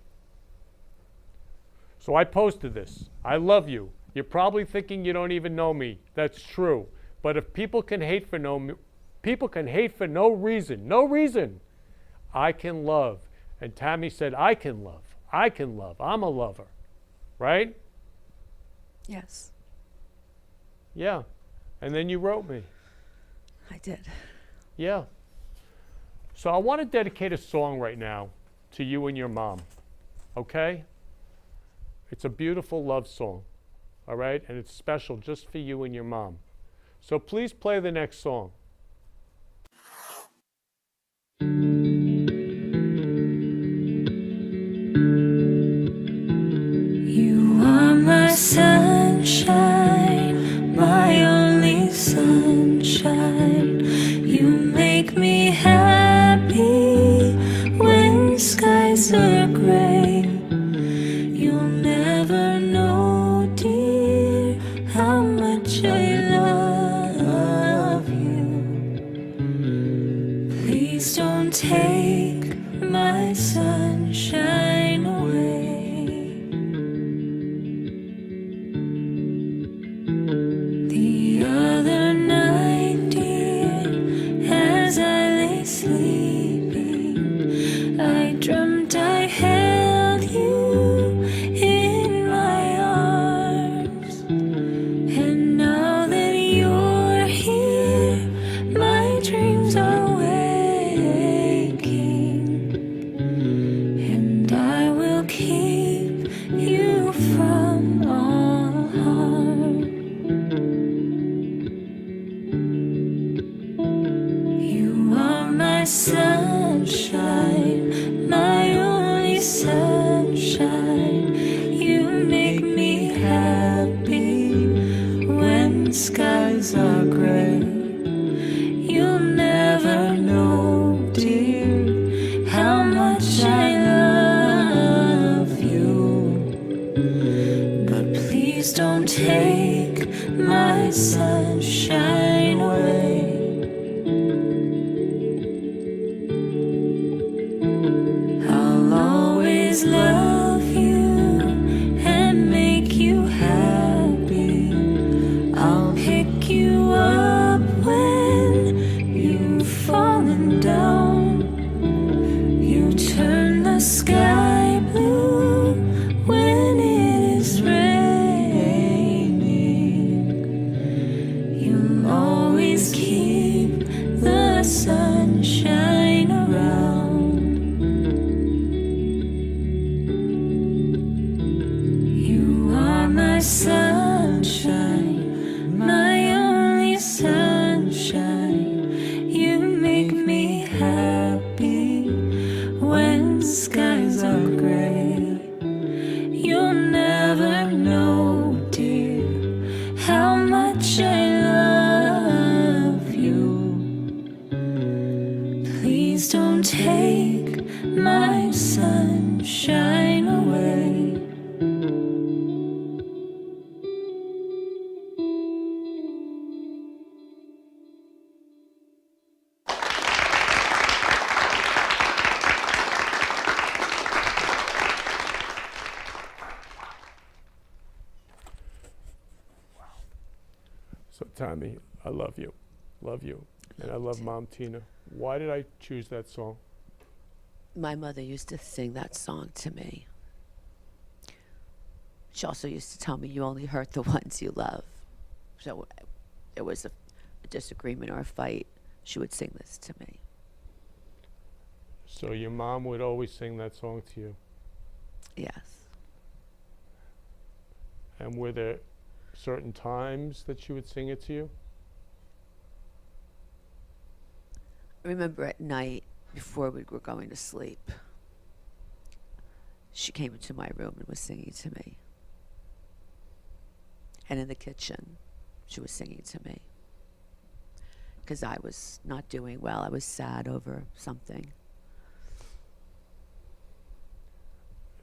So I posted this. I love you. You're probably thinking you don't even know me. That's true. But if people can hate for no reason, I can love. And Tammy said, I can love. I'm a lover. Right? Yes, Yeah. And then you wrote me. I did. Yeah. So I want to dedicate a song right now to you and your mom. Okay? It's a beautiful love song. All right? And it's special just for you and your mom. So please play the next song. You are my sunshine, my only sunshine. You make me happy when skies are gray. You'll never know, dear, how much I love you. Please don't take my sunshine away. The other night, dear, as I lay sleeping, I dreamt I held you in my arms. And now that you're here, my dreams are waking, and I will keep you from all harm. You are my sunshine, my only sunshine. You make me happy when skies are gray. You'll never know, dear, how much I love you. But please don't take my sunshine away. I'll always love you and make you happy. I'll pick you up when you've fallen down. You turn the sky blue when it is raining. You'll always keep the sunshine around. You are my sunshine, my only sunshine. You make me happy when skies are gray. You'll never know, dear, how much I love you. Please don't take my sunshine away. So Tammy, I love you. And I love Mom Tina. Why did I choose that song? My mother used to sing that song to me. She also used to tell me you only hurt the ones you love. So there was a disagreement or a fight, she would sing this to me. So your mom would always sing that song to you. Yes. And were there certain times that she would sing it to you? I remember at night before we were going to sleep, she came into my room and was singing to me. And in the kitchen, she was singing to me. Because I was not doing well. I was sad over something.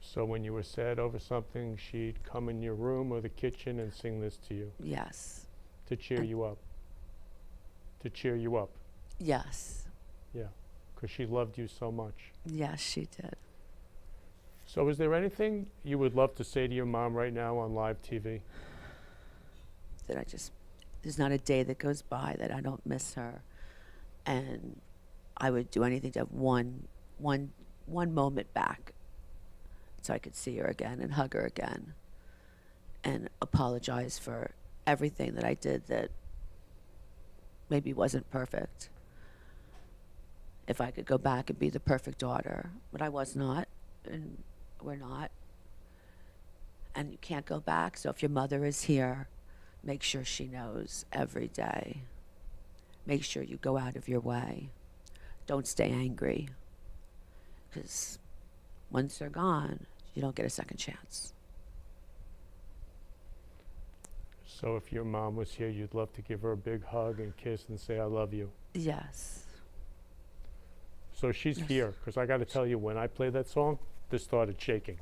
So when you were sad over something, she'd come in your room or the kitchen and sing this to you? Yes. To cheer you up? To cheer you up? Yes. Yeah, because she loved you so much. Yes, she did. So is there anything you would love to say to your mom right now on live TV? That there's not a day that goes by that I don't miss her. And I would do anything to have one moment back so I could see her again and hug her again and apologize for everything that I did that maybe wasn't perfect. If I could go back and be the perfect daughter, but I was not, and we're not. And you can't go back, so if your mother is here, make sure she knows every day. Make sure you go out of your way. Don't stay angry, because once they're gone, you don't get a second chance. So if your mom was here, you'd love to give her a big hug and kiss and say, I love you. Yes. So she's Yes. here, because I got to tell you, when I played that song, this started shaking.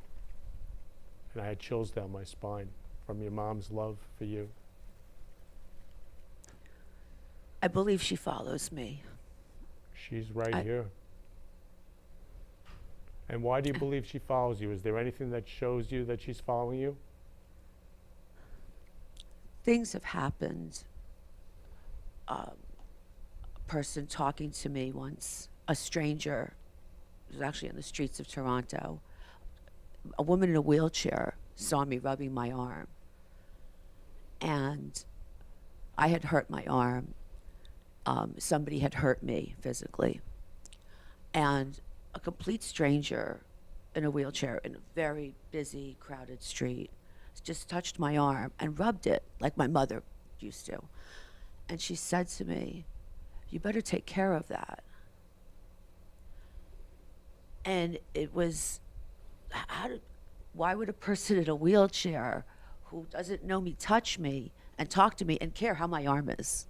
And I had chills down my spine from your mom's love for you. I believe she follows me. She's right here. And why do you believe she follows you? Is there anything that shows you that she's following you? Things have happened. A person talking to me once, a stranger, it was actually in the streets of Toronto. A woman in a wheelchair saw me rubbing my arm. And I had hurt my arm. Somebody had hurt me physically. And a complete stranger in a wheelchair in a very busy, crowded street just touched my arm and rubbed it like my mother used to. And she said to me, you better take care of that. And it was, why would a person in a wheelchair who doesn't know me touch me and talk to me and care how my arm is?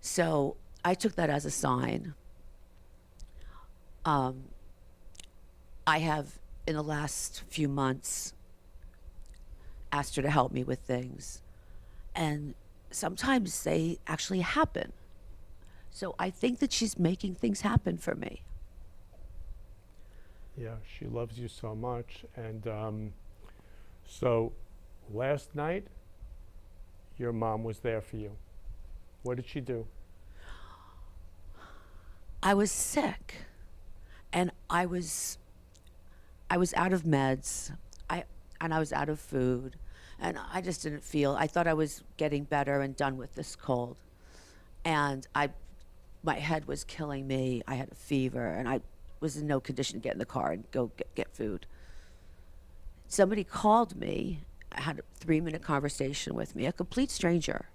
So I took that as a sign. I have, in the last few months, asked her to help me with things. And sometimes they actually happen. So I think that she's making things happen for me. Yeah, she loves you so much. And so last night, your mom was there for you. What did she do? I was sick, and I was out of meds, and I was out of food, and I just didn't feel. I thought I was getting better and done with this cold, and my head was killing me. I had a fever, and I was in no condition to get in the car and go get food. Somebody called me. I had a 3-minute conversation with me, a complete stranger,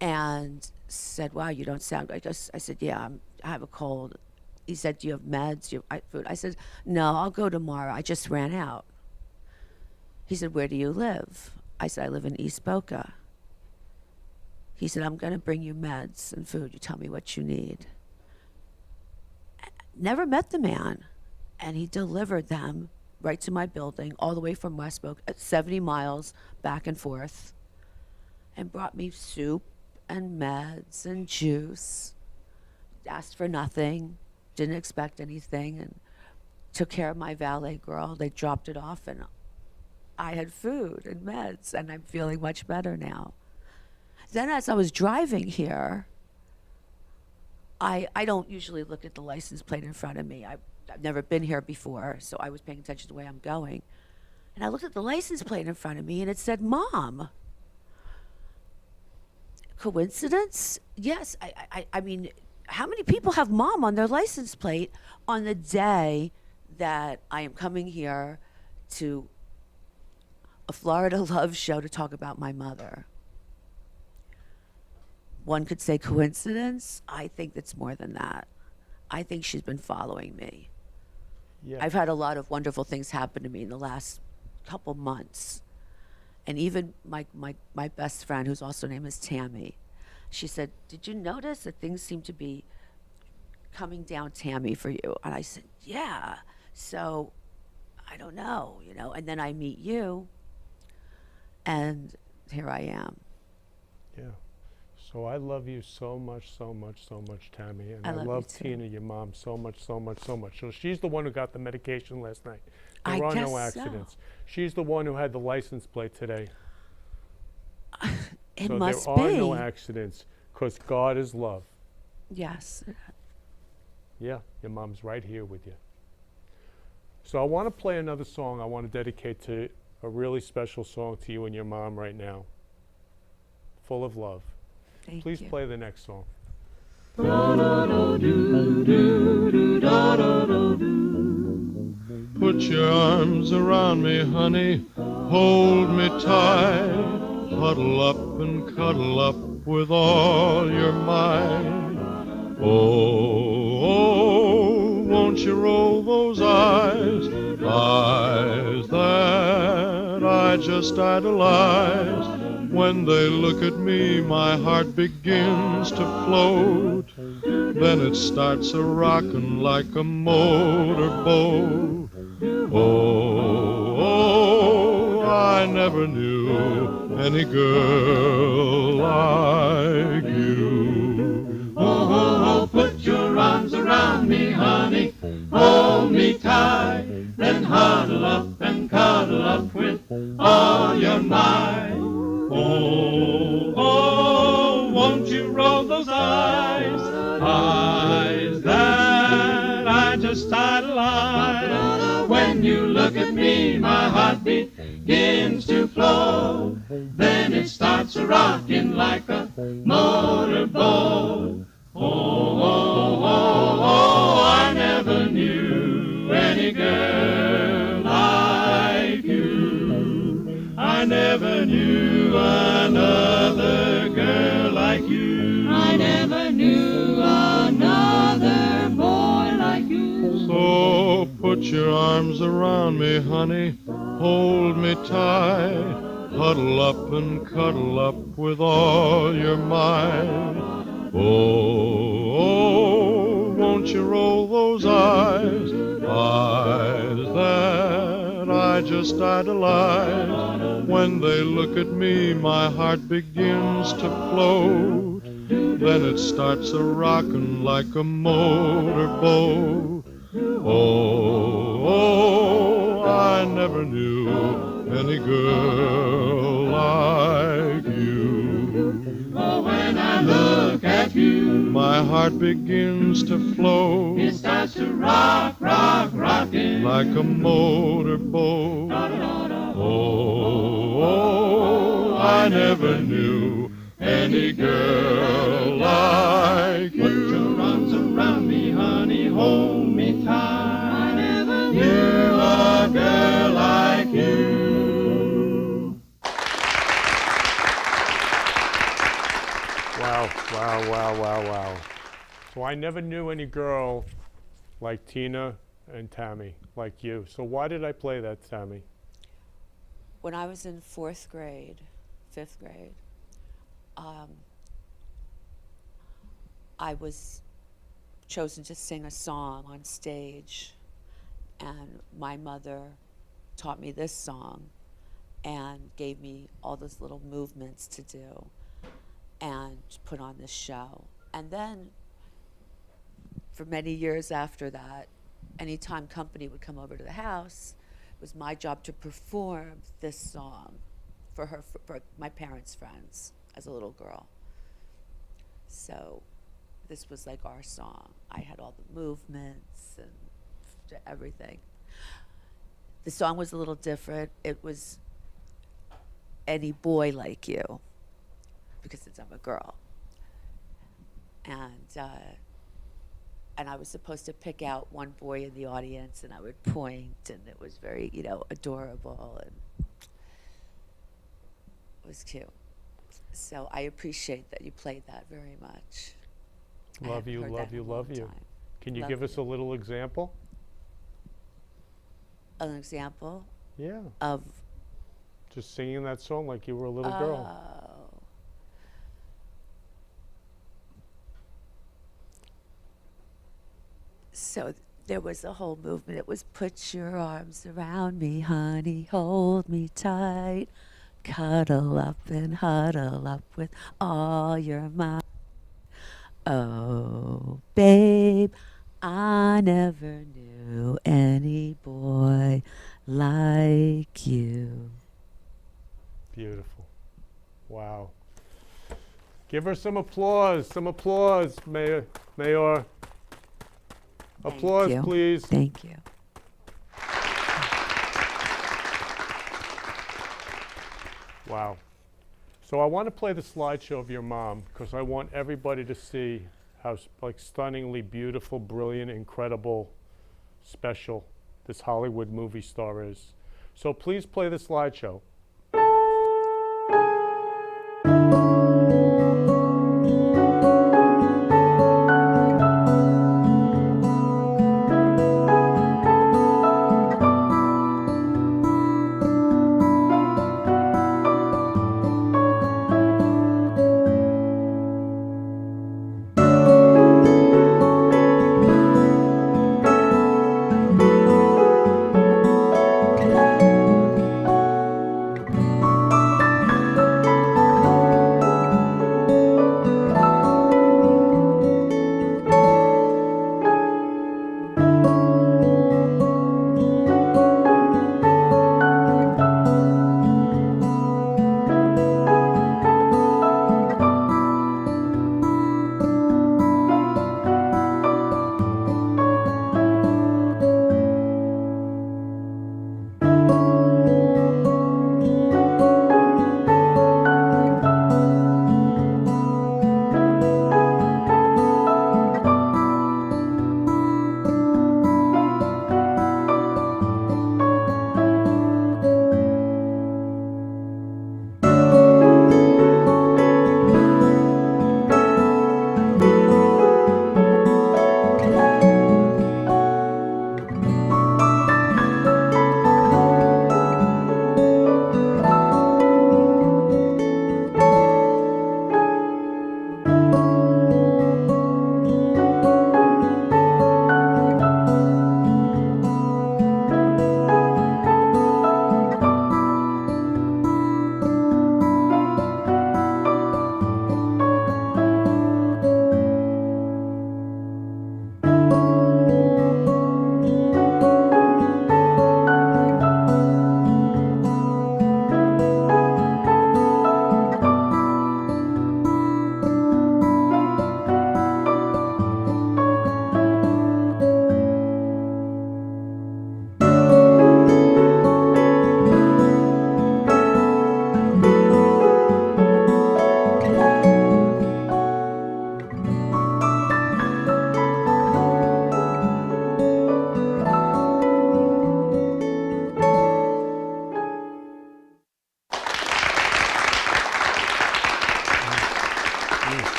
and said, wow, you don't sound good. I said, yeah, I have a cold. He said, do you have meds? Do you have food? I said, no, I'll go tomorrow. I just ran out. He said, where do you live? I said, I live in East Boca. He said, I'm going to bring you meds and food. You tell me what you need. Never met the man. And he delivered them right to my building, all the way from West Boca, 70 miles back and forth, and brought me soup and meds and juice. Asked for nothing, didn't expect anything, and took care of my valet girl. They dropped it off, and I had food and meds, and I'm feeling much better now. Then as I was driving here, I don't usually look at the license plate in front of me. I've never been here before, so I was paying attention to the way I'm going. And I looked at the license plate in front of me, and it said, Mom. Coincidence? Yes. I mean, how many people have Mom on their license plate on the day that I am coming here to a Florida Love show to talk about my mother. One could say coincidence. I think it's more than that. I think she's been following me. Yeah. I've had a lot of wonderful things happen to me in the last couple months. And even my best friend, whose also name is Tammy, she said, "Did you notice that things seem to be coming down, Tammy, for you?" And I said, "Yeah." So I don't know, you know. And then I meet you, and here I am. Yeah. So I love you so much, so much, so much, Tammy. And I I love you love too. Tina, your mom, so much, so much, so much. So she's the one who got the medication last night. I There are guess no so. accidents. She's the one who had the license plate today. It So must there are no be. accidents because God is love. Yes. Yeah, your mom's right here with you. So I want to play another song I want to dedicate to a really special song to you and your mom right now. Full of love. Thank Please you. play the next song. Put your arms around me, honey, hold me tight. Huddle up and cuddle up with all your might. Oh, won't you roll those eyes, eyes that I just idolize. When they look at me, my heart begins to float. Then it starts a-rockin' like a motorboat. Oh, I never knew any girl like you. Oh, put your arms around me, honey, hold me tight, then huddle up and cuddle up with all your might. Oh, won't you roll those eyes, eyes that I just idolize. When you look at me, my heart begins to flow. Then it starts a-rocking like a motorboat. Oh, I never knew any girl like you. I never knew another girl like you. I never knew another boy like you. So put your arms around me, honey, hold me tight. Huddle up and cuddle up with all your might. Oh, won't you roll those eyes, eyes that I just idolize. When they look at me, my heart begins to float. Then it starts a-rockin' like a motorboat. Oh, I never knew any girl like you. Oh, when I look at you, my heart begins to float. It starts to rock, rock, rockin' like a motorboat. Oh, I never knew any girl like you. Put your arms around me, honey, hold me tight. I never knew a girl like you. Wow, wow, wow, wow, wow. So I never knew any girl like Tina and Tammy, like you. So why did I play that, Tammy? When I was in 5th grade, I was chosen to sing a song on stage, and my mother taught me this song and gave me all those little movements to do and put on this show. And then for many years after that, anytime company would come over to the house, it was my job to perform this song for my parents' friends as a little girl. So this was like our song. I had all the movements and everything. The song was a little different. It was Any Boy Like You, because I'm a girl. And and I was supposed to pick out one boy in the audience, and I would point, and it was very, adorable, and it was cute. So I appreciate that you played that very much. I Love haven't you, heard love that in you, a long love you. time. Can you Love give us a little example? An example Yeah. of Just singing that song like you were a little girl. So there was a whole movement. It was put your arms around me, honey, hold me tight, cuddle up and huddle up with all your might. Oh, babe, I never knew any boy like you. Beautiful. Wow. Give her some applause, Mayor. Applause, you. please. Thank you. Wow. So I want to play the slideshow of your mom because I want everybody to see how stunningly beautiful, brilliant, incredible, special this Hollywood movie star is. So please play the slideshow.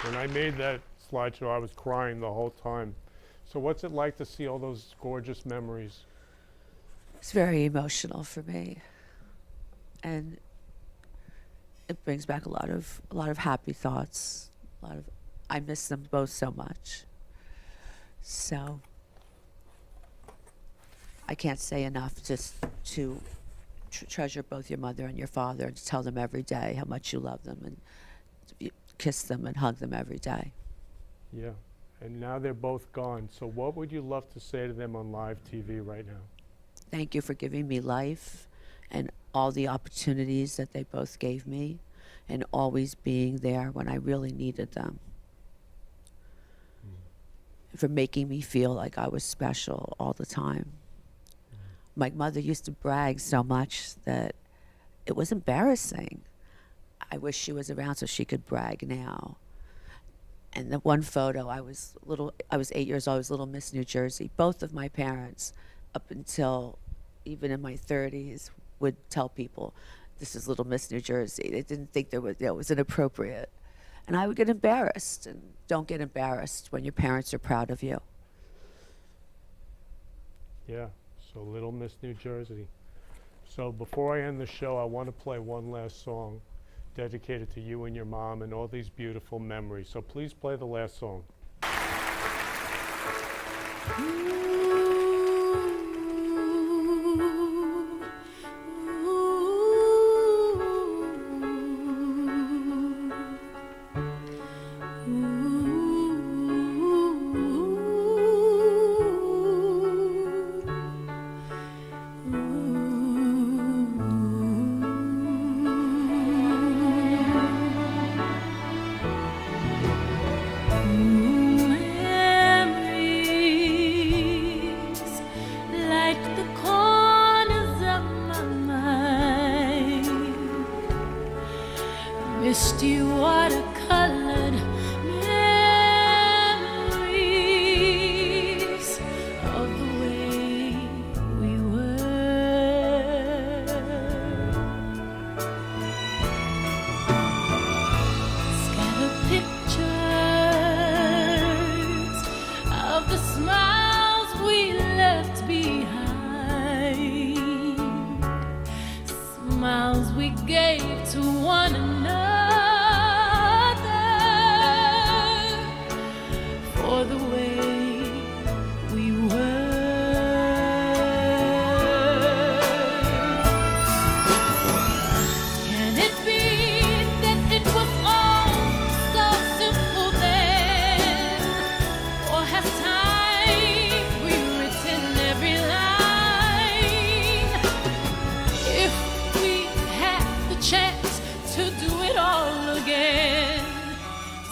When I made that slideshow, I was crying the whole time. So what's it like to see all those gorgeous memories? It's very emotional for me, and it brings back a lot of happy thoughts. I miss them both so much. So I can't say enough just to treasure both your mother and your father, and to tell them every day how much you love them, and kiss them and hug them every day. Yeah, and now they're both gone. So what would you love to say to them on live TV right now? Thank you for giving me life and all the opportunities that they both gave me, and always being there when I really needed them. For making me feel like I was special all the time. My mother used to brag so much that it was embarrassing. I wish she was around so she could brag now. And the one photo, I was 8 years old, I was Little Miss New Jersey. Both of my parents, up until even in my 30s, would tell people, this is Little Miss New Jersey. They didn't think it was inappropriate. And I would get embarrassed, and don't get embarrassed when your parents are proud of you. Yeah, so Little Miss New Jersey. So before I end the show, I want to play one last song dedicated to you and your mom and all these beautiful memories. So please play the last song. Misty watercolored memories of the way we were. Scattered pictures of the smiles we left behind, smiles we gave to one another. For the way we were. Can it be that it was all so simple then? Or has time rewritten every line? If we had the chance to do it all again,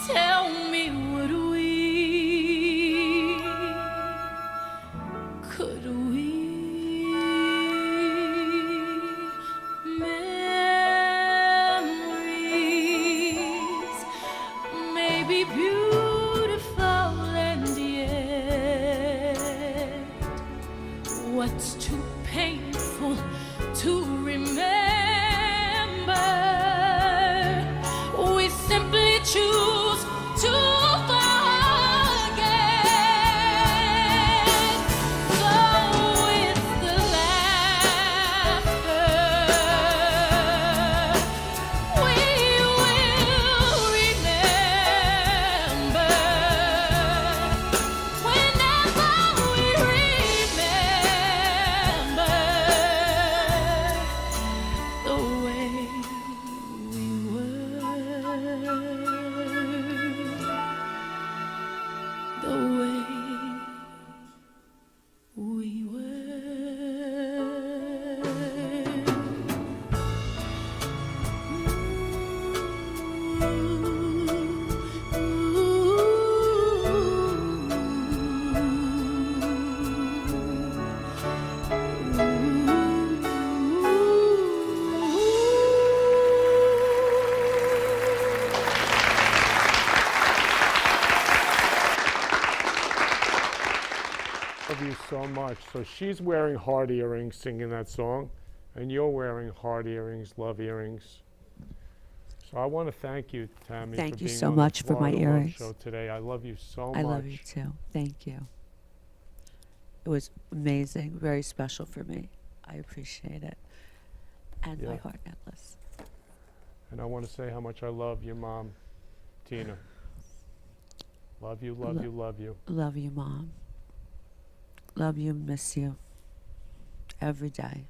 tell me, would we? Could we? Memories may be beautiful and yet what's too painful to remember, we simply choose to forget. So with the laughter, we will remember. Whenever we remember the way we were, the way we Love you so much. So she's wearing heart earrings singing that song, and you're wearing heart earrings, love earrings. So I want to thank you, Tammy, Thank for you being so on much the for my Florida Love earrings. Show today. I love you so much. I love you too. Thank you. It was amazing, very special for me. I appreciate it. And my Yeah. heart necklace. And I want to say how much I love your mom, Tina. Love you, love you, love you. Love you, Mom. Love you, miss you. Every day.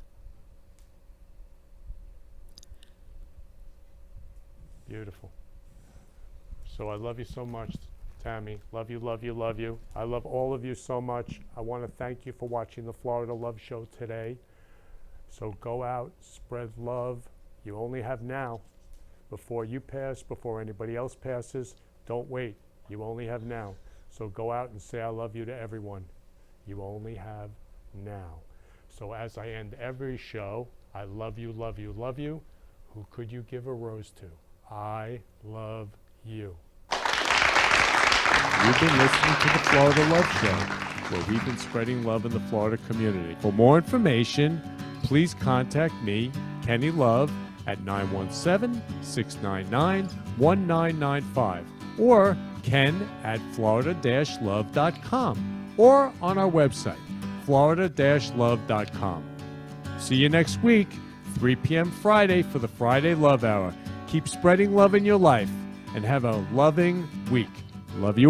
Beautiful. So I love you so much, Tammy. Love you, love you, love you. I love all of you so much. I want to thank you for watching the Florida Love Show today. So go out, spread love. You only have now. Before you pass, before anybody else passes, don't wait. You only have now. So go out and say I love you to everyone. You only have now. So as I end every show, I love you, love you, love you. Who could you give a rose to? I love you. You've been listening to the Florida Love Show, where we've been spreading love in the Florida community. For more information, please contact me, Kenny Love, at 917-699-1995 or ken@florida-love.com or on our website, florida-love.com. See you next week, 3 p.m. Friday for the Friday Love Hour. Keep spreading love in your life and have a loving week. Love you all.